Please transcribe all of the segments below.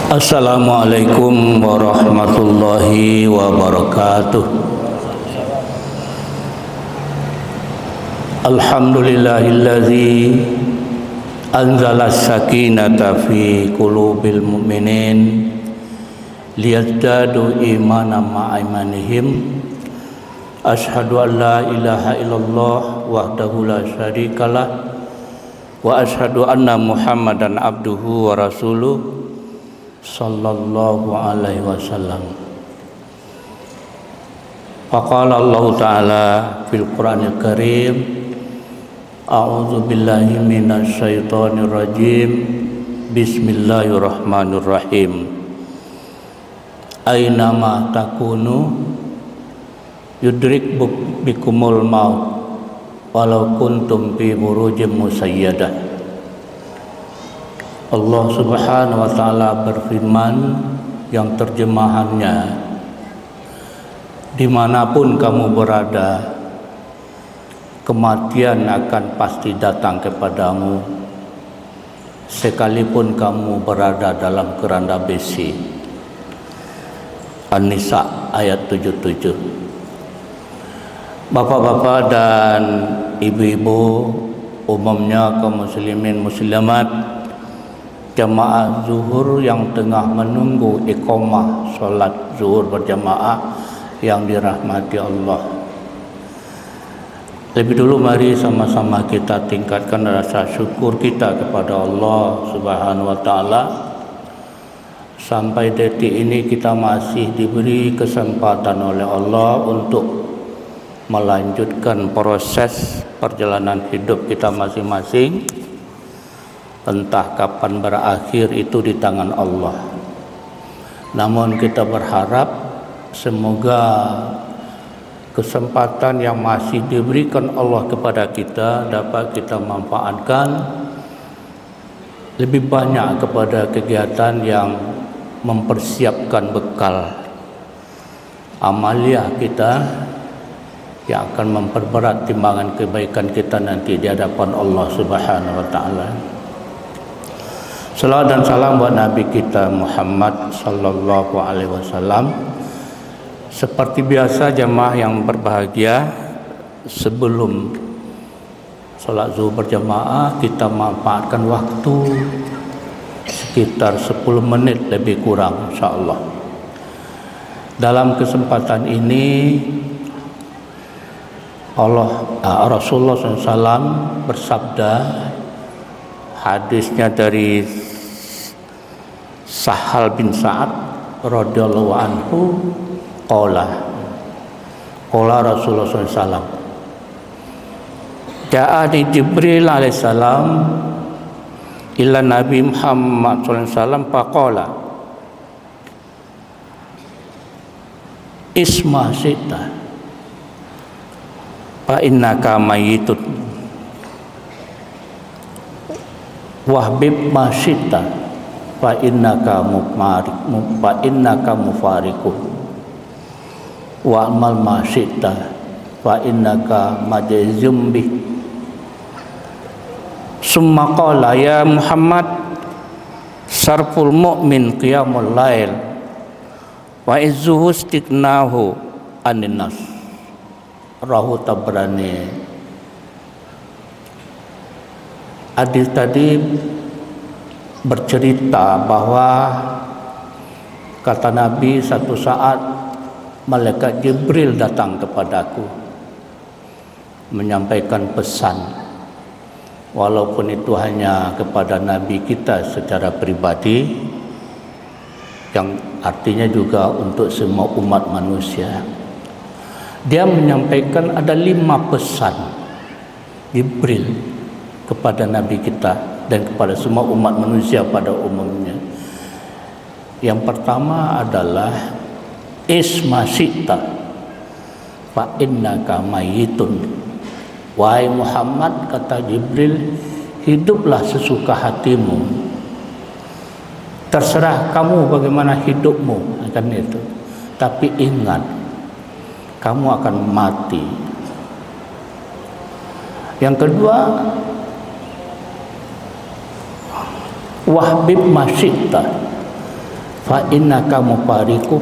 Assalamualaikum warahmatullahi wabarakatuh. Alhamdulillahilladzi anzala as-sakinata fi qulubil mu'minin liyazdadu imanan ma'a imanihim. Asyhadu an la ilaha illallah wahdahu la syarikalah wa asyhadu anna Muhammadan abduhu wa rasuluh sallallahu alaihi wasallam. Faqala Allah Ta'ala fil Qur'anil Karim, a'udzu billahi minasy syaithanir rajim. Bismillahirrahmanirrahim. Aina ma takunu yudrik bikumul maut walau kuntum fi burujim musayyadah. Allah Subhanahu wa Ta'ala berfirman yang terjemahannya, dimanapun kamu berada, kematian akan pasti datang kepadamu, sekalipun kamu berada dalam keranda besi. An-Nisa ayat 77. Bapak-bapak dan ibu-ibu, umumnya kaum muslimin muslimat, jamaah zuhur yang tengah menunggu iqamah salat zuhur berjamaah yang dirahmati Allah. Lebih dulu mari sama-sama kita tingkatkan rasa syukur kita kepada Allah Subhanahu wa Ta'ala. Sampai detik ini kita masih diberi kesempatan oleh Allah untuk melanjutkan proses perjalanan hidup kita masing-masing. Entah kapan berakhir itu di tangan Allah. Namun kita berharap semoga kesempatan yang masih diberikan Allah kepada kita dapat kita manfaatkan lebih banyak kepada kegiatan yang mempersiapkan bekal amaliah kita yang akan memperberat timbangan kebaikan kita nanti di hadapan Allah Subhanahu wa Ta'ala. Salawat dan salam buat Nabi kita Muhammad sallallahu alaihi wasallam. Seperti biasa jamaah yang berbahagia, sebelum salat zuhur berjamaah kita manfaatkan waktu sekitar 10 menit lebih kurang insyaallah. Dalam kesempatan ini Rasulullah SAW bersabda, hadisnya dari Sahal bin Sa'ad radhiyallahu anhu, qala Rasulullah SAW, ja'ani Jibril alaihissalam ila Nabi Muhammad SAW faqala isma sita fa innaka mayyitun wahbib masyita fa innaka mufariqun wa amal masyita fa innaka majzum bih. Summa qala ya Muhammad sarful mu'min qiyamul lail wa izzuhu istighnahu anin nas. Rahu Tabrani. Hadis tadi bercerita bahwa kata Nabi, satu saat malaikat Jibril datang kepadaku menyampaikan pesan, walaupun itu hanya kepada Nabi kita secara pribadi, yang artinya juga untuk semua umat manusia. Dia menyampaikan ada 5 pesan Jibril kepada Nabi kita dan kepada semua umat manusia pada umumnya. Yang pertama adalah isma syi'ta fa innaka mayyitun. Wahai Muhammad, kata Jibril, hiduplah sesuka hatimu. Terserah kamu bagaimana hidupmu, akan itu. Tapi ingat, kamu akan mati. Yang kedua, wahbib masyita fa innaka mufariquh,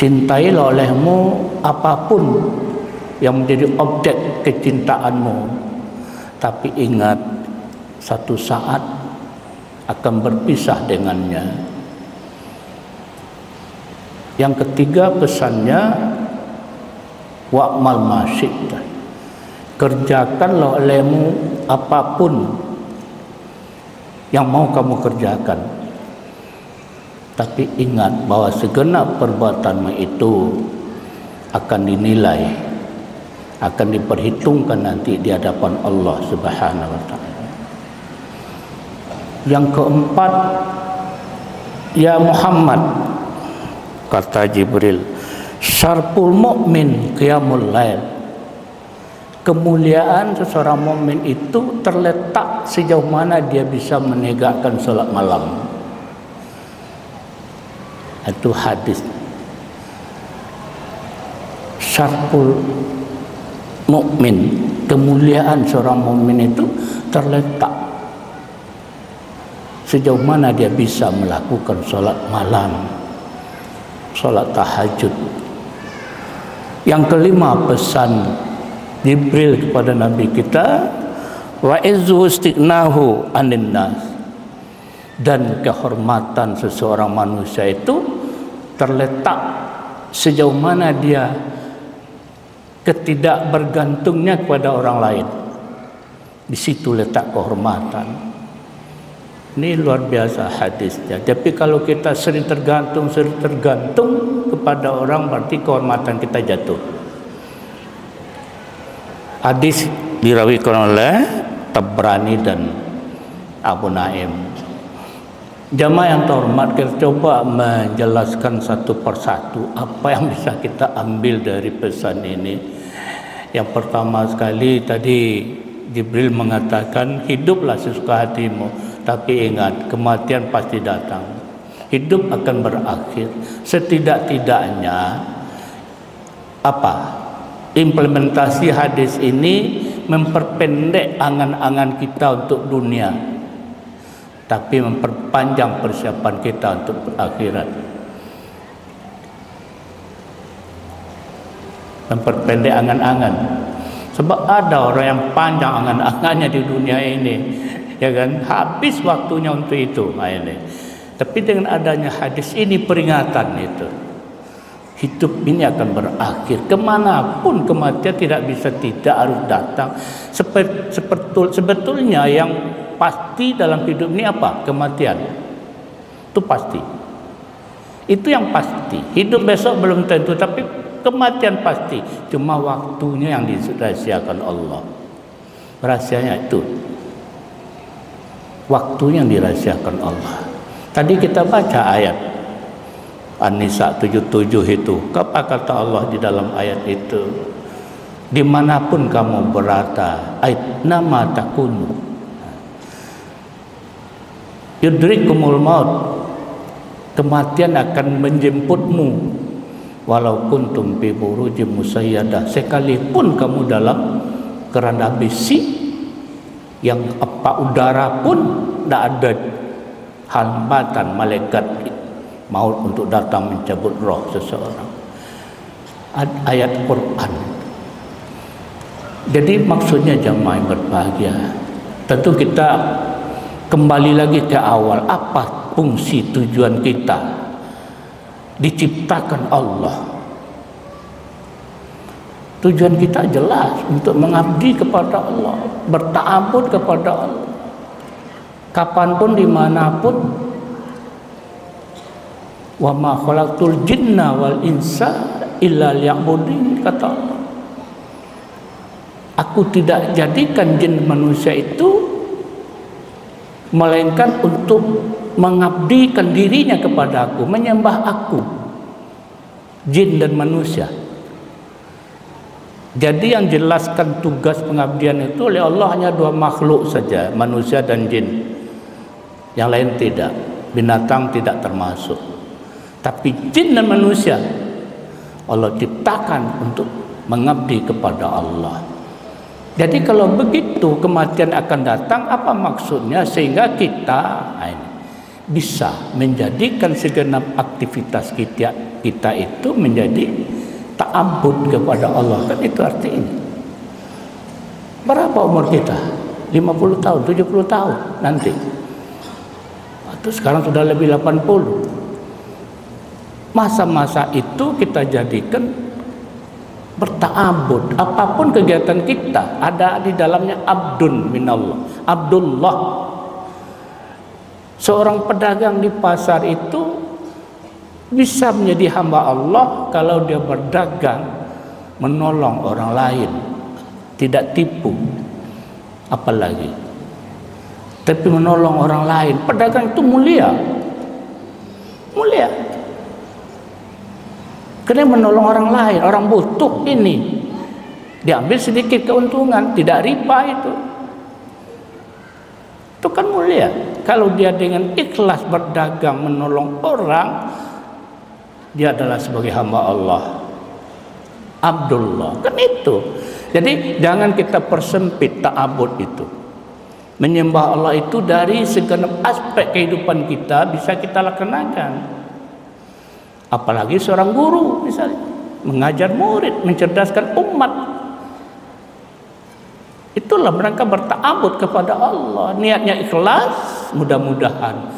cintailah olehmu apapun yang menjadi objek kecintaanmu, tapi ingat satu saat akan berpisah dengannya. Yang ketiga pesannya, wa'mal ma syi'ta, kerjakanlah olehmu apapun yang mau kamu kerjakan, tapi ingat bahwa segenap perbuatanmu itu akan dinilai, akan diperhitungkan nanti di hadapan Allah Subhanahu wa taala. Yang keempat, ya Muhammad, kata Jibril, syarful mu'min qiyamul lail, kemuliaan seseorang mukmin itu terletak sejauh mana dia bisa menegakkan salat malam. Itu hadis. Syarful mukmin, kemuliaan seorang mukmin itu terletak sejauh mana dia bisa melakukan salat malam, salat tahajud. Yang kelima pesan Jibril kepada Nabi kita, wa izzu istighnahu anin nas, dan kehormatan seseorang manusia itu terletak sejauh mana dia ketidakbergantungnya kepada orang lain. Di situ letak kehormatan. Ini luar biasa hadisnya. Tapi kalau kita sering tergantung kepada orang, berarti kehormatan kita jatuh. Hadis dirawikan oleh Tabrani dan Abu Naim. Jamaah yang terhormat, kita coba menjelaskan satu persatu apa yang bisa kita ambil dari pesan ini. Yang pertama sekali tadi Jibril mengatakan, hiduplah sesuka hatimu, tapi ingat kematian pasti datang. Hidup akan berakhir. Setidak-tidaknya apa? Implementasi hadis ini memperpendek angan-angan kita untuk dunia, tapi memperpanjang persiapan kita untuk akhirat. Memperpendek angan-angan. Sebab ada orang yang panjang angan-angannya di dunia ini, ya kan, habis waktunya untuk itu. Ini. Tapi dengan adanya hadis ini peringatan itu, hidup ini akan berakhir. Kemanapun kematian tidak bisa tidak, harus datang. Sebetulnya yang pasti dalam hidup ini apa? Kematian. Itu pasti. Itu yang pasti. Hidup besok belum tentu, tapi kematian pasti. Cuma waktunya yang dirahasiakan Allah. Rahasianya itu. Waktunya yang dirahasiakan Allah. Tadi kita baca ayat An-Nisa 77 itu. Apa kata Allah di dalam ayat itu? Dimanapun kamu berada, aitnama takunu, yudrikumul maut, kematian akan menjemputmu, walau kuntum fi burujim musayyadah, sekalipun kamu dalam keranda besi yang apa udara pun tidak ada hambatan malaikat maut untuk datang mencabut roh seseorang. Ayat Quran. Jadi maksudnya jamaah yang berbahagia, tentu kita kembali lagi ke awal. Apa fungsi tujuan kita diciptakan Allah? Tujuan kita jelas, untuk mengabdi kepada Allah, berta'abbud kepada Allah, kapanpun dimanapun. Wa ma khalaqtul jinna wal insa illa liya'budun, kata Allah. Aku tidak jadikan jin manusia itu melainkan untuk mengabdikan dirinya kepada aku, menyembah aku, jin dan manusia. Jadi yang jelaskan tugas pengabdian itu oleh Allah hanya dua makhluk saja, manusia dan jin. Yang lain tidak, binatang tidak termasuk. Tapi jin dan manusia Allah ciptakan untuk mengabdi kepada Allah. Jadi kalau begitu kematian akan datang, apa maksudnya? Sehingga kita bisa menjadikan segenap aktivitas kita itu menjadi ta'abbud kepada Allah. Kan itu artinya. Berapa umur kita? 50 tahun, 70 tahun nanti. Atau sekarang sudah lebih 80. Masa-masa itu kita jadikan berta'abbud. Apapun kegiatan kita ada di dalamnya abdun minallah, Abdullah. Seorang pedagang di pasar itu bisa menjadi hamba Allah kalau dia berdagang menolong orang lain, tidak tipu, apalagi tapi menolong orang lain. Pedagang itu mulia, mulia, karena menolong orang lain, orang butuh ini, diambil sedikit keuntungan, tidak riba itu kan mulia. Kalau dia dengan ikhlas berdagang menolong orang, dia adalah sebagai hamba Allah, Abdullah. Kan itu. Jadi jangan kita persempit ta'abbud itu. Menyembah Allah itu dari segenap aspek kehidupan kita bisa kita laksanakan. Apalagi seorang guru misalnya, mengajar murid, mencerdaskan umat. Itulah mereka berta'abbud kepada Allah. Niatnya ikhlas, mudah-mudahan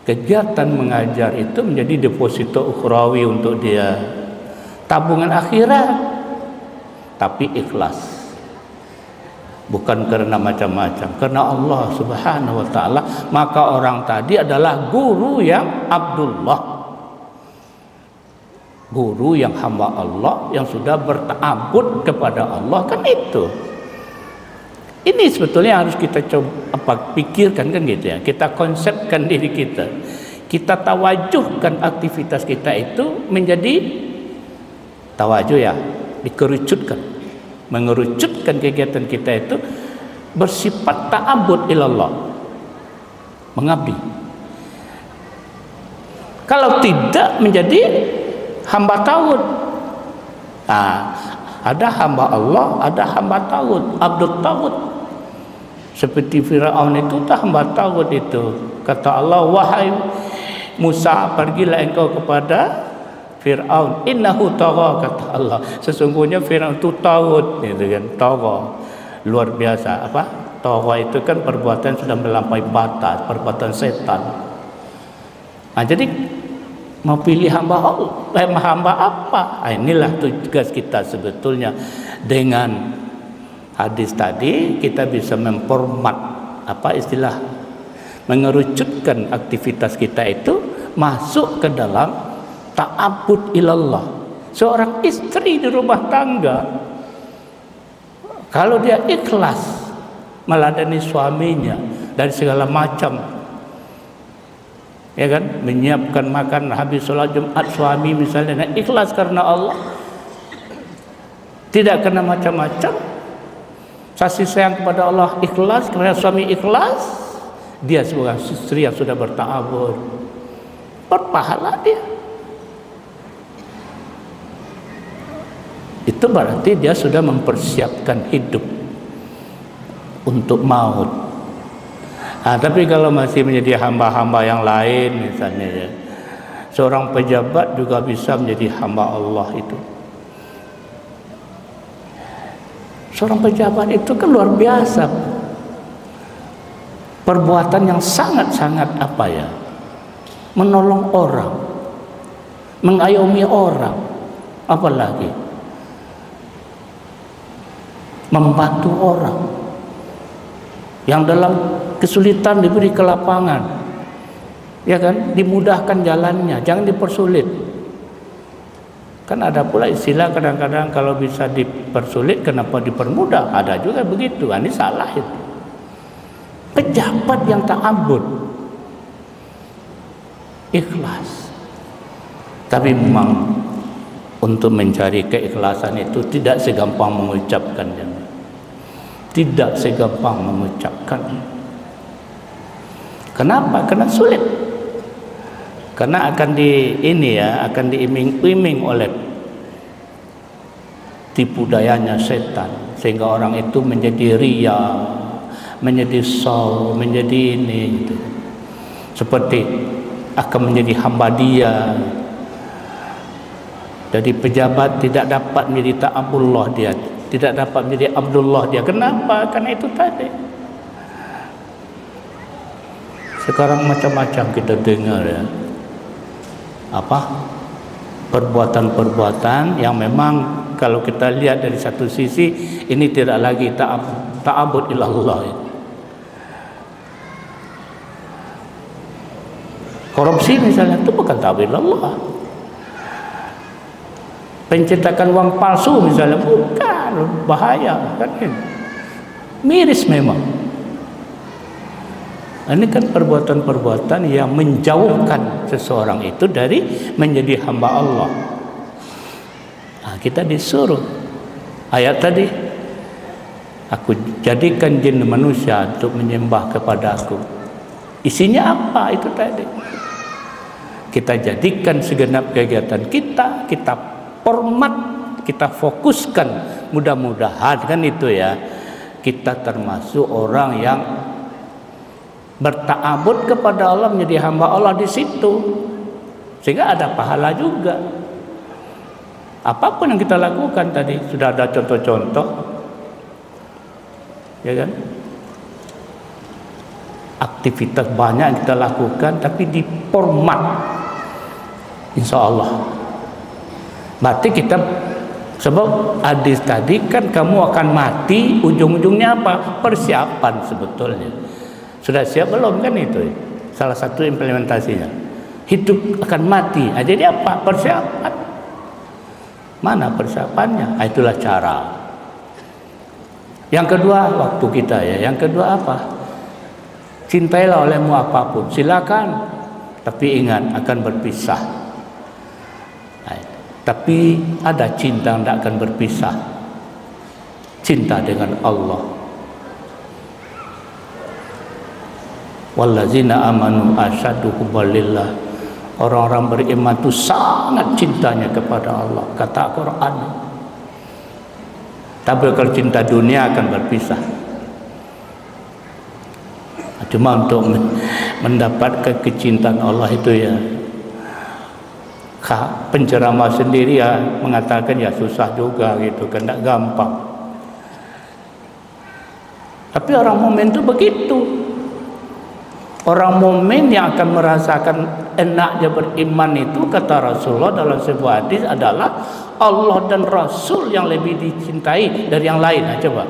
kegiatan mengajar itu menjadi deposito ukhrawi untuk dia, tabungan akhirat, tapi ikhlas. Bukan karena macam-macam, karena Allah Subhanahu wa taala. Maka orang tadi adalah guru yang Abdullah, guru yang hamba Allah, yang sudah berta'abbud kepada Allah. Kan itu. Ini sebetulnya harus kita coba pikirkan, kan gitu ya. Kita konsepkan diri kita. Kita tawajuhkan aktivitas kita itu menjadi tawajuh ya, dikerucutkan. Mengerucutkan kegiatan kita itu bersifat ta'abbud ilallah, mengabdi. Kalau tidak menjadi hamba tauhid. Nah, ada hamba Allah, ada hamba tauhid, abdul tauhid. Seperti Firaun itu hamba tauhid itu. Kata Allah, wahai Musa, pergilah engkau kepada Firaun, innahu tagha, kata Allah. Sesungguhnya Firaun itu tauhid, gitu kan, tagha. Luar biasa. Apa? Tagha itu kan perbuatan sudah melampaui batas, perbuatan setan. Nah, jadi mau pilih hamba Allah, hamba apa? Nah, inilah tugas kita sebetulnya. Dengan hadis tadi kita bisa memformat, apa istilah, mengerucutkan aktivitas kita itu masuk ke dalam ta'abbud ilallah. Seorang istri di rumah tangga, kalau dia ikhlas meladani suaminya dari segala macam, ya kan, menyiapkan makan habis sholat Jumat suami misalnya, nah, ikhlas karena Allah, tidak kena macam-macam, kasih sayang kepada Allah ikhlas, karena suami ikhlas, dia sebagai istri yang sudah berta'abbud, berpahala dia. Itu berarti dia sudah mempersiapkan hidup untuk maut. Nah, tapi kalau masih menjadi hamba-hamba yang lain misalnya ya, seorang pejabat juga bisa menjadi hamba Allah itu. Seorang pejabat itu kan luar biasa, perbuatan yang sangat-sangat apa ya, menolong orang, mengayomi orang, apalagi membantu orang yang dalam kesulitan diberi kelapangan, ya kan, dimudahkan jalannya, jangan dipersulit. Kan ada pula istilah kadang-kadang kalau bisa dipersulit kenapa dipermudah, ada juga begitu. Ini salah itu. Pejabat yang ta'abbud ikhlas, tapi memang untuk mencari keikhlasan itu tidak segampang mengucapkannya, tidak segampang mengucapkannya. Kenapa? Karena sulit. Karena akan akan diiming-iming oleh tipu dayanya setan, sehingga orang itu menjadi riya, menjadi menjadi ini gitu. seperti akan menjadi hamba dia. Jadi pejabat tidak dapat menjadi ta'abullah dia, tidak dapat menjadi Abdullah dia. Kenapa? Karena itu tadi. Sekarang macam-macam kita dengar ya. Perbuatan-perbuatan yang memang kalau kita lihat dari satu sisi ini tidak lagi ta'abud ilallah. Korupsi misalnya itu bukan ta'abud ilallah. Pencetakan uang palsu misalnya bukan, bahaya kan? Miris memang. Ini kan perbuatan-perbuatan yang menjauhkan seseorang itu dari menjadi hamba Allah. Nah, kita disuruh ayat tadi, aku jadikan jin manusia untuk menyembah kepada aku. Isinya apa itu tadi? Kita jadikan segenap kegiatan kita format, kita fokuskan, mudah-mudahan kan itu ya, kita termasuk orang yang berta'abud kepada Allah, menjadi hamba Allah di situ, sehingga ada pahala juga. Apapun yang kita lakukan tadi sudah ada contoh-contoh, ya kan? Aktivitas banyak yang kita lakukan, tapi di format, insya Allah. Berarti kita, sebab hadis tadi kan kamu akan mati, ujung-ujungnya apa? Persiapan sebetulnya. Sudah siap belum kan itu? Salah satu implementasinya. Hidup akan mati. Nah, jadi apa? Persiapan. Mana persiapannya? Nah, itulah cara. Yang kedua, waktu kita ya. Yang kedua apa? Cintailah olehmu apapun. Silakan. Tapi ingat akan berpisah. Tapi ada cinta yang tidak akan berpisah. Cinta dengan Allah. Wallazina amanu asyaddu hubbalillah. Orang-orang beriman itu sangat cintanya kepada Allah. Kata Quran. Tapi kalau cinta dunia akan berpisah. Cuma untuk mendapatkan kecintaan Allah itu ya, penceramah sendiri ya mengatakan ya susah juga gitu kan, tidak gampang. Tapi orang mukmin itu begitu. Orang mukmin yang akan merasakan enaknya beriman itu, kata Rasulullah dalam sebuah hadis, adalah Allah dan Rasul yang lebih dicintai dari yang lain. Nah, coba.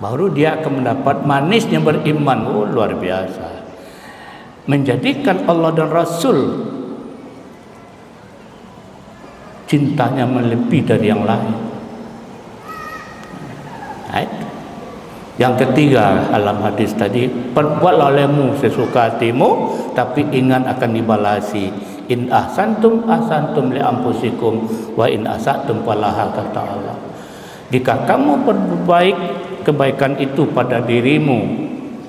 Baru dia akan mendapat manisnya beriman. Oh, luar biasa. Menjadikan Allah dan Rasul cintanya melebihi dari yang lain. Yang ketiga dalam hadis tadi, perbuatlah olehmu sesuka hatimu, tapi ingat akan dibalasi. In ahsantum ahsantum li anfusikum wa in asatum falaha, kata Allah. Jika kamu berbuat kebaikan itu pada dirimu,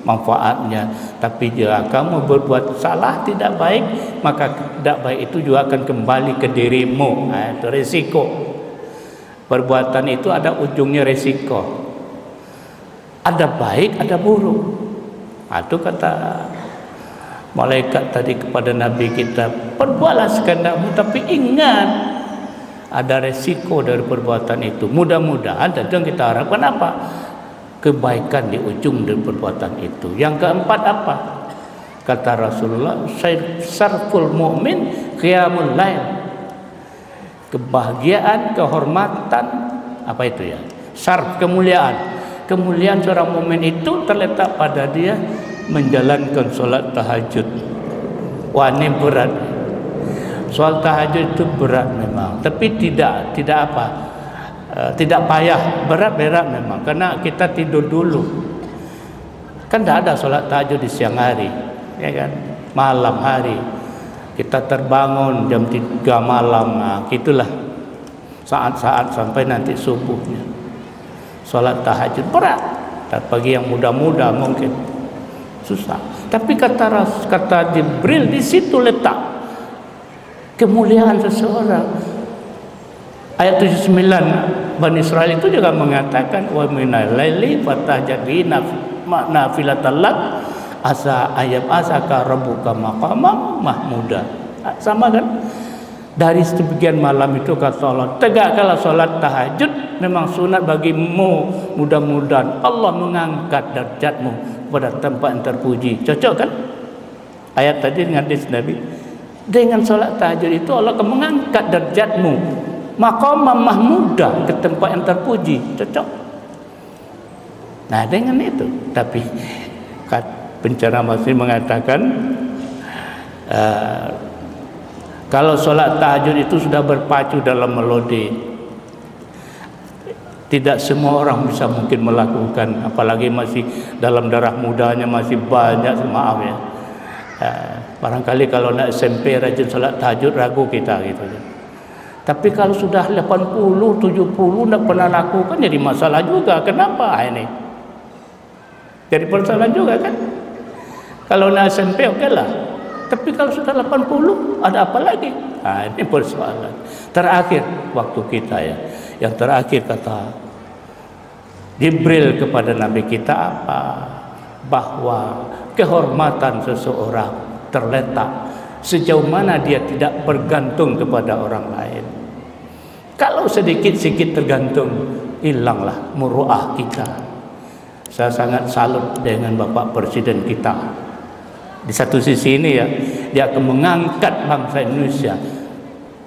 manfaatnya. Tapi jika kamu berbuat salah, tidak baik, maka tidak baik itu juga akan kembali ke dirimu. Nah, itu resiko. Perbuatan itu ada ujungnya resiko. Ada baik, ada buruk. Nah, itu kata malaikat tadi kepada Nabi kita, perbuatlah sekehendakmu, tapi ingat ada resiko dari perbuatan itu. Mudah-mudahan dan kita harapkan apa? Kebaikan di ujung dari perbuatan itu. Yang keempat apa? Kata Rasulullah, syarful mu'min qiyamul lail. Kebahagiaan, kehormatan, apa itu ya? Syarf, kemuliaan. Kemuliaan seorang mukmin itu terletak pada dia menjalankan solat tahajud. Wah, ini berat. Soal tahajud itu berat memang, tapi tidak apa, tidak payah, berat memang, karena kita tidur dulu. Kan tidak ada solat tahajud di siang hari, ya kan? Malam hari kita terbangun jam 3 malam, nah gitulah saat-saat sampai nanti subuhnya. Solat tahajud berat, dan bagi yang muda-muda mungkin susah. Tapi kata Jibril, di situ letak kemuliaan seseorang. Ayat 79 Bani Israel itu juga mengatakan, wa minal laili fatahjad bihi nafilatan lak asa ayam asaka rabbuka maqamam mahmuda. Sama kan? Dari sebagian malam itu kata Allah, tegakkanlah solat tahajud, memang sunat bagimu, mudah-mudahan Allah mengangkat derajatmu pada tempat yang terpuji. Cocok kan ayat tadi dengan hadis Nabi? Dengan solat tahajud itu Allah akan mengangkat derajatmu maqamam mahmuda, ke tempat yang terpuji. Cocok. Nah dengan itu, tapi pencerama masih mengatakan kalau solat tahajud itu sudah berpacu dalam melodi, tidak semua orang bisa mungkin melakukan, apalagi masih dalam darah mudanya masih banyak, maaf ya. Barangkali kalau nak SMP rajin solat tahajud ragu kita gitu. Tapi kalau sudah 80, 70 nak pernah lakukan jadi masalah juga. Kenapa ini? Jadi persoalan juga kan? Kalau nak SMP okeylah. Tapi kalau sudah 80, ada apa lagi? Nah, ini persoalan. Terakhir waktu kita ya. Yang terakhir kata Jibril kepada Nabi kita apa? Bahwa kehormatan seseorang terletak sejauh mana dia tidak bergantung kepada orang lain. Kalau sedikit-sedikit tergantung, hilanglah muruah kita. Saya sangat salut dengan Bapak Presiden kita. Di satu sisi ini ya, dia akan mengangkat bangsa Indonesia,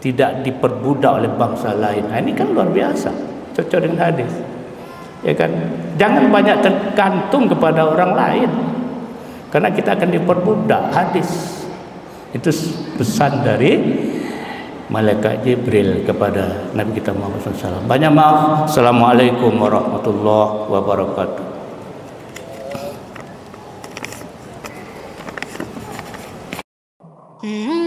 tidak diperbudak oleh bangsa lain. Nah, ini kan luar biasa, cocok dengan hadis. Ya kan, jangan banyak tergantung kepada orang lain, karena kita akan diperbudak. Hadis itu pesan dari malaikat Jibril kepada Nabi kita Muhammad SAW. Banyak maaf. Assalamualaikum warahmatullahi wabarakatuh. Mm-hmm.